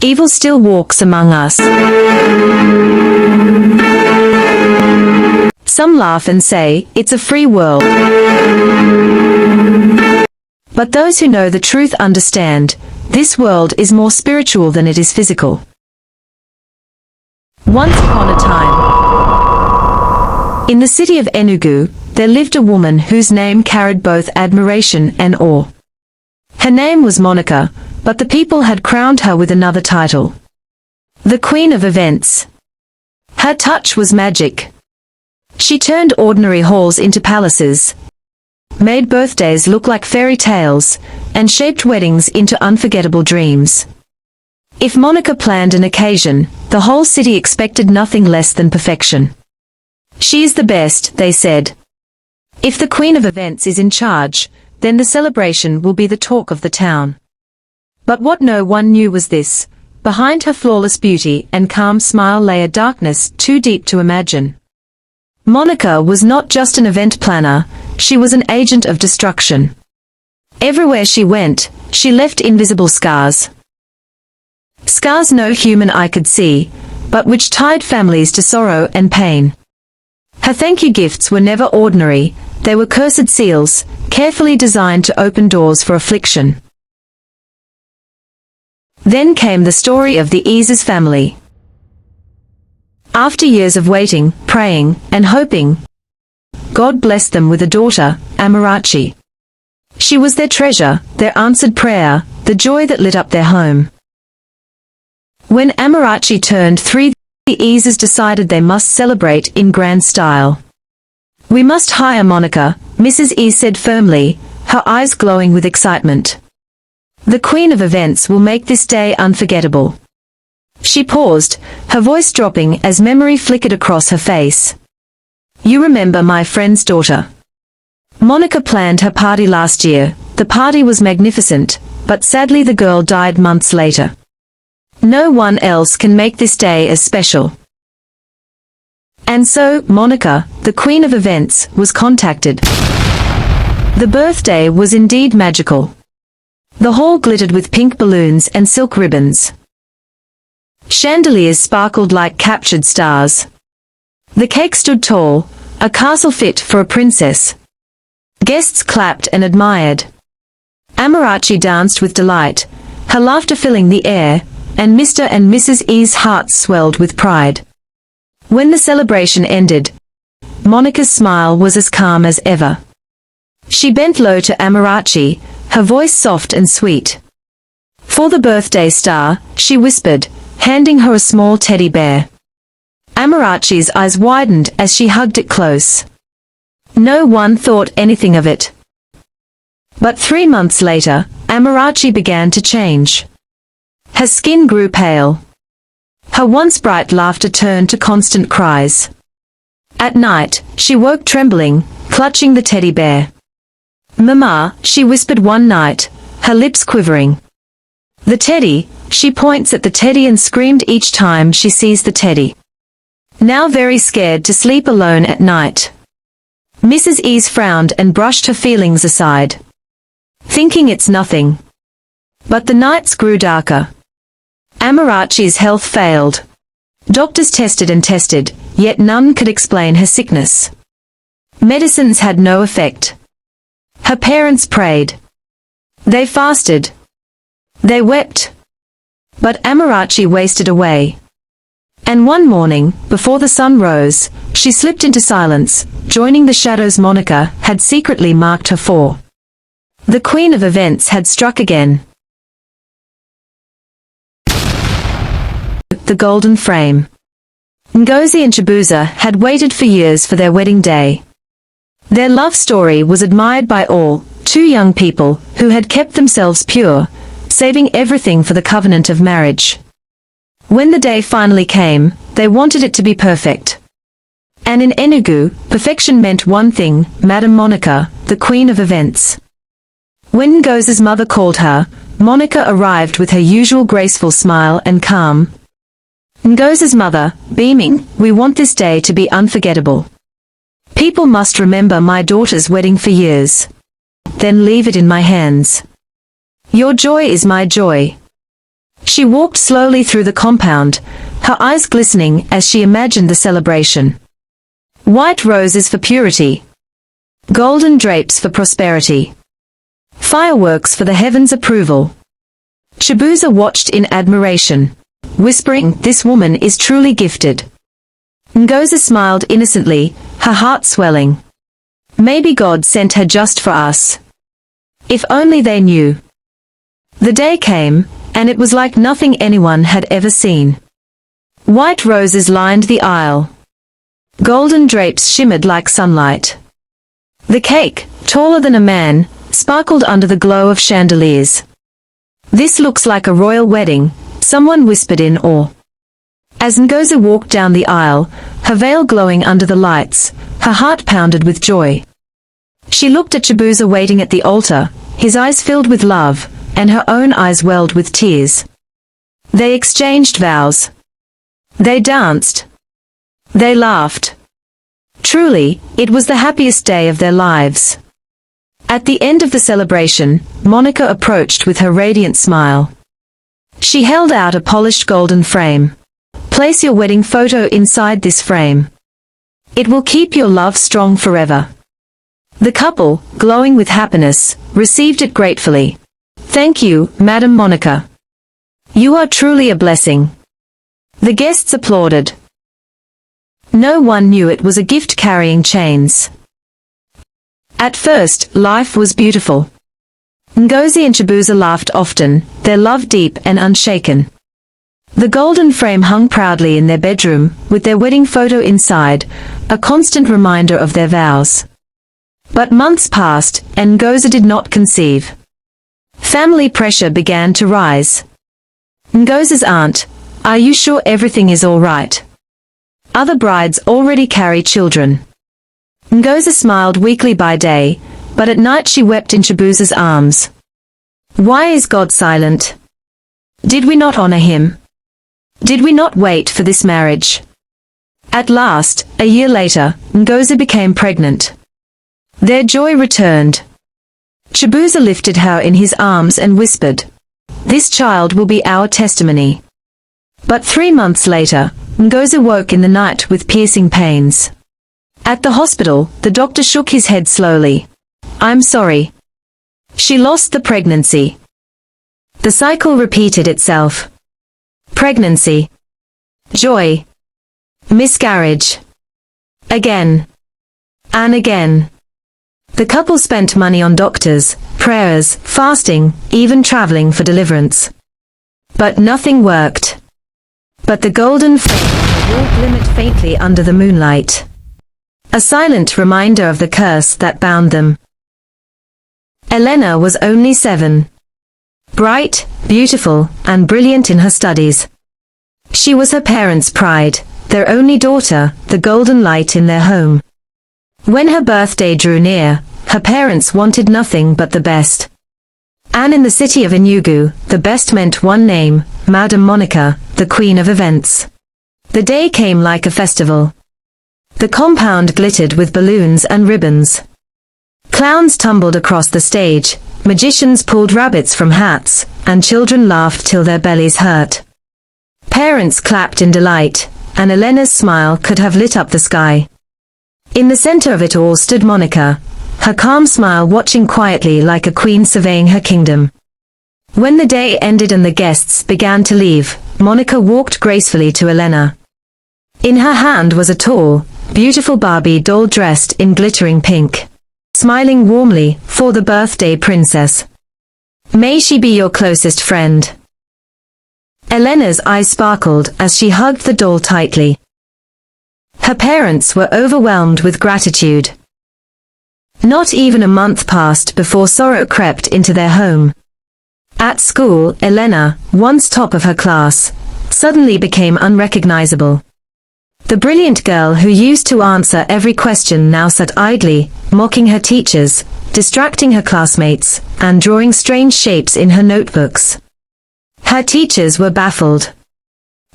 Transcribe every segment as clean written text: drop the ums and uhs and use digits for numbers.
Evil still walks among us. Some laugh and say, it's a free world. But those who know the truth understand, this world is more spiritual than it is physical. Once upon a time, in the city of Enugu, there lived a woman whose name carried both admiration and awe. Her name was Monica, but the people had crowned her with another title. The Queen of Events. Her touch was magic. She turned ordinary halls into palaces, made birthdays look like fairy tales, and shaped weddings into unforgettable dreams. If Monica planned an occasion, the whole city expected nothing less than perfection. She is the best, they said. If the Queen of Events is in charge, then the celebration will be the talk of the town. But what no one knew was this: behind her flawless beauty and calm smile lay a darkness too deep to imagine. Monica was not just an event planner, she was an agent of destruction. Everywhere she went, she left invisible scars. Scars no human eye could see, but which tied families to sorrow and pain. Her thank you gifts were never ordinary, they were cursed seals, carefully designed to open doors for affliction. Then came the story of the Eases family. After years of waiting, praying, and hoping, God blessed them with a daughter, Amarachi. She was their treasure, their answered prayer, the joy that lit up their home. When Amarachi turned 3, the Eases decided they must celebrate in grand style. We must hire Monica, Mrs. E said firmly, her eyes glowing with excitement. The Queen of Events will make this day unforgettable. She paused, her voice dropping as memory flickered across her face. You remember my friend's daughter. Monica planned her party last year. The party was magnificent, but sadly the girl died months later. No one else can make this day as special. And so, Monica, the Queen of Events, was contacted. The birthday was indeed magical. The hall glittered with pink balloons and silk ribbons. Chandeliers sparkled like captured stars. The cake stood tall, a castle fit for a princess. Guests clapped and admired. Amarachi danced with delight, her laughter filling the air, and Mr. and Mrs. E's hearts swelled with pride. When the celebration ended, Monica's smile was as calm as ever. She bent low to Amarachi, her voice soft and sweet. For the birthday star, she whispered, handing her a small teddy bear. Amarachi's eyes widened as she hugged it close. No one thought anything of it. But 3 months later, Amarachi began to change. Her skin grew pale. Her once bright laughter turned to constant cries. At night, she woke trembling, clutching the teddy bear. Mama, she whispered one night, her lips quivering. The teddy, she points at the teddy and screamed each time she sees the teddy. Now very scared to sleep alone at night. Mrs. E's frowned and brushed her feelings aside, thinking it's nothing. But the nights grew darker. Amarachi's health failed. Doctors tested and tested, yet none could explain her sickness. Medicines had no effect. Her parents prayed. They fasted. They wept. But Amarachi wasted away. And one morning, before the sun rose, she slipped into silence, joining the shadows Monica had secretly marked her for. The Queen of Events had struck again. The golden frame. Ngozi and Chibuza had waited for years for their wedding day. Their love story was admired by all, 2 young people who had kept themselves pure, saving everything for the covenant of marriage. When the day finally came, they wanted it to be perfect. And in Enugu, perfection meant one thing, Madame Monica, the Queen of Events. When Ngozi's mother called her, Monica arrived with her usual graceful smile and calm. Ngozi's mother, beaming, we want this day to be unforgettable. People must remember my daughter's wedding for years. Then leave it in my hands. Your joy is my joy. She walked slowly through the compound, her eyes glistening as she imagined the celebration. White roses for purity. Golden drapes for prosperity. Fireworks for the heavens' approval. Chibuza watched in admiration, whispering, "This woman is truly gifted." Ngozi smiled innocently, her heart swelling. Maybe God sent her just for us. If only they knew. The day came, and it was like nothing anyone had ever seen. White roses lined the aisle. Golden drapes shimmered like sunlight. The cake, taller than a man, sparkled under the glow of chandeliers. "This looks like a royal wedding," someone whispered in awe. As Ngozi walked down the aisle, her veil glowing under the lights, her heart pounded with joy. She looked at Chibuza waiting at the altar, his eyes filled with love, and her own eyes welled with tears. They exchanged vows. They danced. They laughed. Truly, it was the happiest day of their lives. At the end of the celebration, Monica approached with her radiant smile. She held out a polished golden frame. "Place your wedding photo inside this frame. It will keep your love strong forever." The couple, glowing with happiness, received it gratefully. "Thank you, Madam Monica. You are truly a blessing." The guests applauded. No one knew it was a gift carrying chains. At first, life was beautiful. Ngozi and Chibuza laughed often, their love deep and unshaken. The golden frame hung proudly in their bedroom, with their wedding photo inside, a constant reminder of their vows. But months passed, and Ngozi did not conceive. Family pressure began to rise. Ngozi's aunt, "Are you sure everything is all right? Other brides already carry children." Ngozi smiled weakly by day, but at night she wept in Chibuza's arms. "Why is God silent? Did we not honor him? Did we not wait for this marriage?" At last, a year later, Ngozi became pregnant. Their joy returned. Chibuza lifted her in his arms and whispered, "This child will be our testimony." But 3 months later, Ngozi woke in the night with piercing pains. At the hospital, the doctor shook his head slowly. "I'm sorry. She lost the pregnancy." The cycle repeated itself. Pregnancy. Joy. Miscarriage. Again. And again. The couple spent money on doctors, prayers, fasting, even traveling for deliverance. But nothing worked. But the golden flame on the wall glimmered faintly under the moonlight. A silent reminder of the curse that bound them. Elena was only 7. Bright, beautiful, and brilliant in her studies. She was her parents' pride, their only daughter, the golden light in their home. When her birthday drew near, her parents wanted nothing but the best. And in the city of Enugu, the best meant one name, Madam Monica, the queen of events. The day came like a festival. The compound glittered with balloons and ribbons. Clowns tumbled across the stage, magicians pulled rabbits from hats, and children laughed till their bellies hurt. Parents clapped in delight, and Elena's smile could have lit up the sky. In the center of it all stood Monica, her calm smile watching quietly like a queen surveying her kingdom. When the day ended and the guests began to leave, Monica walked gracefully to Elena. In her hand was a tall, beautiful Barbie doll dressed in glittering pink. Smiling warmly, "For the birthday princess. May she be your closest friend." Elena's eyes sparkled as she hugged the doll tightly. Her parents were overwhelmed with gratitude. Not even a month passed before sorrow crept into their home. At school, Elena, once top of her class, suddenly became unrecognizable. The brilliant girl who used to answer every question now sat idly, mocking her teachers, distracting her classmates, and drawing strange shapes in her notebooks. Her teachers were baffled.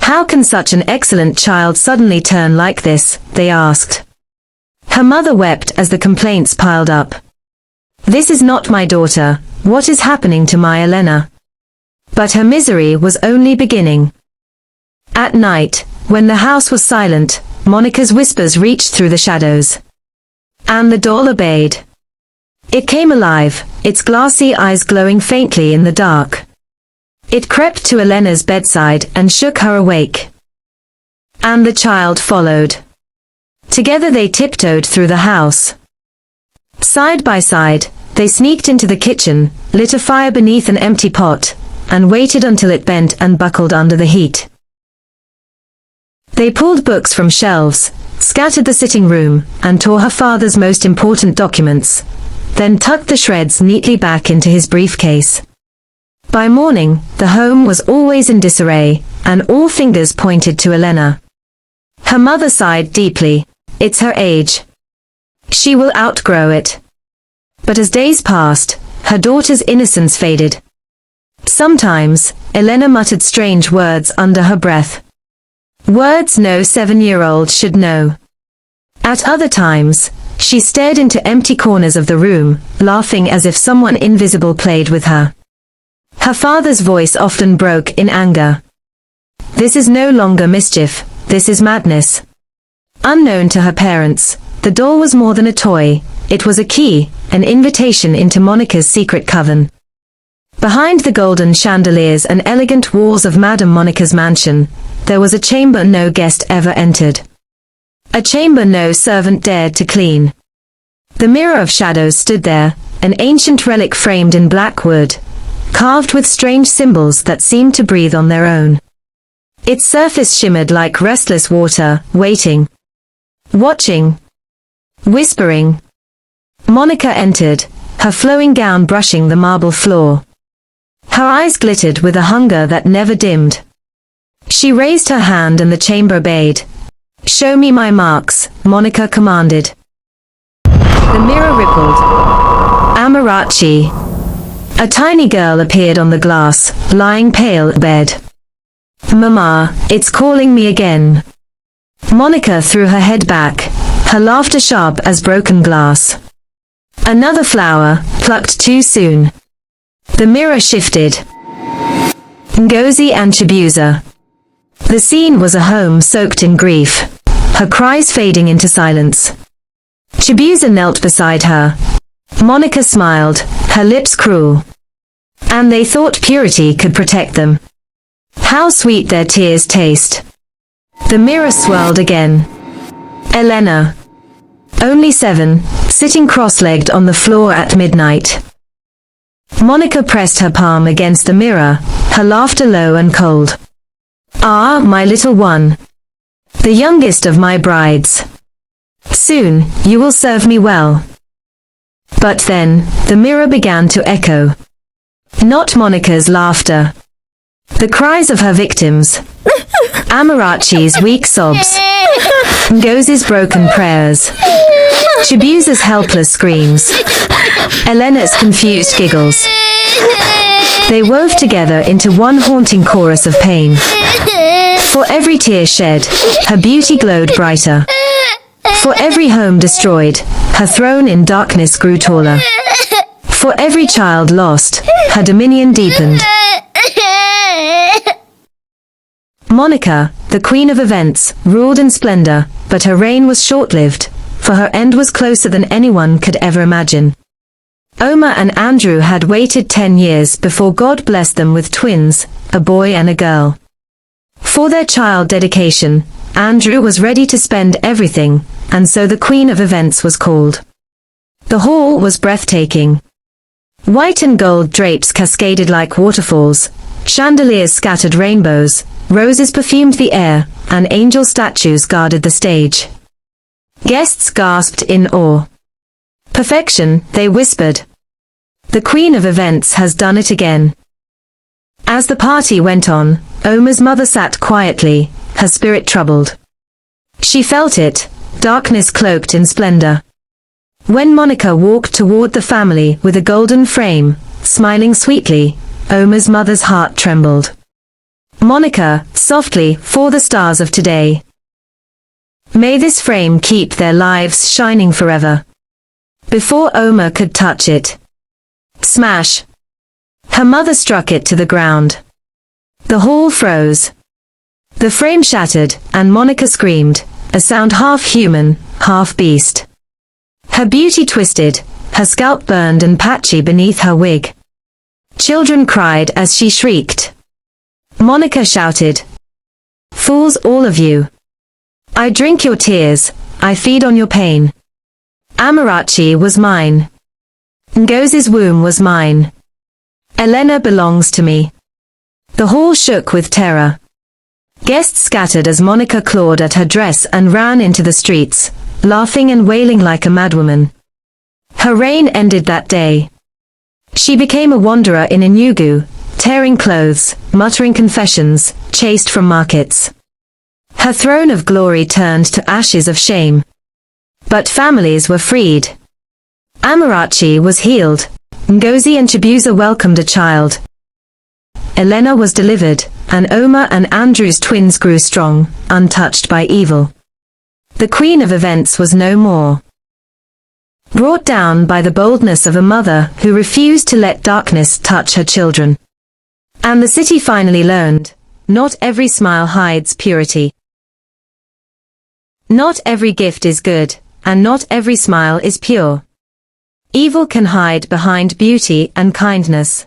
"How can such an excellent child suddenly turn like this?" they asked. Her mother wept as the complaints piled up. "This is not my daughter. What is happening to my Elena?" But her misery was only beginning. At night, when the house was silent, Monica's whispers reached through the shadows. And the doll obeyed. It came alive, its glassy eyes glowing faintly in the dark. It crept to Elena's bedside and shook her awake. And the child followed. Together they tiptoed through the house. Side by side, they sneaked into the kitchen, lit a fire beneath an empty pot, and waited until it bent and buckled under the heat. They pulled books from shelves, scattered the sitting room, and tore her father's most important documents, then tucked the shreds neatly back into his briefcase. By morning, the home was always in disarray, and all fingers pointed to Elena. Her mother sighed deeply. It's her age. She will outgrow it. But as days passed, her daughter's innocence faded. Sometimes, Elena muttered strange words under her breath. Words no 7-year-old should know. At other times, she stared into empty corners of the room, laughing as if someone invisible played with her. Her father's voice often broke in anger. This is no longer mischief, this is madness. Unknown to her parents, the doll was more than a toy, it was a key, an invitation into Monica's secret coven. Behind the golden chandeliers and elegant walls of Madame Monica's mansion, there was a chamber no guest ever entered. A chamber no servant dared to clean. The mirror of shadows stood there, an ancient relic framed in black wood, carved with strange symbols that seemed to breathe on their own. Its surface shimmered like restless water, waiting, watching, whispering. Monica entered, her flowing gown brushing the marble floor. Her eyes glittered with a hunger that never dimmed. She raised her hand and the chamber obeyed. Show me my marks, Monica commanded. The mirror rippled. Amarachi. A tiny girl appeared on the glass, lying pale in bed. Mama, it's calling me again. Monica threw her head back, her laughter sharp as broken glass. Another flower, plucked too soon. The mirror shifted. Ngozi and Chibuza. The scene was a home soaked in grief, her cries fading into silence. Chibuza knelt beside her. Monica smiled, her lips cruel. And they thought purity could protect them. How sweet their tears taste. The mirror swirled again. Elena. Only 7, sitting cross-legged on the floor at midnight. Monica pressed her palm against the mirror, her laughter low and cold. Ah, my little one. The youngest of my brides. Soon, you will serve me well. But then, the mirror began to echo. Not Monica's laughter. The cries of her victims. Amarachi's weak sobs. Ngozi's broken prayers. Chibuza's helpless screams. Elena's confused giggles. They wove together into one haunting chorus of pain. For every tear shed, her beauty glowed brighter. For every home destroyed, her throne in darkness grew taller. For every child lost, her dominion deepened. Monica, the queen of events, ruled in splendor, but her reign was short-lived, for her end was closer than anyone could ever imagine. Omar and Andrew had waited 10 years before God blessed them with twins, a boy and a girl. For their child dedication, Andrew was ready to spend everything, and so the Queen of Events was called. The hall was breathtaking. White and gold drapes cascaded like waterfalls, chandeliers scattered rainbows, roses perfumed the air, and angel statues guarded the stage. Guests gasped in awe. Perfection, they whispered. The Queen of Events has done it again. As the party went on, Omar's mother sat quietly, her spirit troubled. She felt it, darkness cloaked in splendor. When Monica walked toward the family with a golden frame, smiling sweetly, Omar's mother's heart trembled. Monica, softly, for the stars of today. May this frame keep their lives shining forever. Before Omar could touch it. Smash! Her mother struck it to the ground. The hall froze. The frame shattered, and Monica screamed, a sound half human, half beast. Her beauty twisted, her scalp burned and patchy beneath her wig. Children cried as she shrieked. Monica shouted, "Fools all of you! I drink your tears, I feed on your pain. Amarachi was mine. Ngozi's womb was mine. Elena belongs to me." The hall shook with terror. Guests scattered as Monica clawed at her dress and ran into the streets, laughing and wailing like a madwoman. Her reign ended that day. She became a wanderer in Enugu, tearing clothes, muttering confessions, chased from markets. Her throne of glory turned to ashes of shame. But families were freed. Amarachi was healed. Ngozi and Chibuza welcomed a child. Elena was delivered, and Oma and Andrew's twins grew strong, untouched by evil. The queen of events was no more. Brought down by the boldness of a mother who refused to let darkness touch her children. And the city finally learned, not every smile hides purity. Not every gift is good, and not every smile is pure. Evil can hide behind beauty and kindness.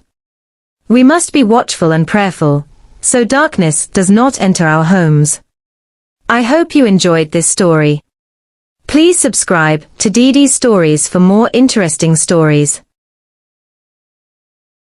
We must be watchful and prayerful, so darkness does not enter our homes. I hope you enjoyed this story. Please subscribe to Didi's Stories for more interesting stories.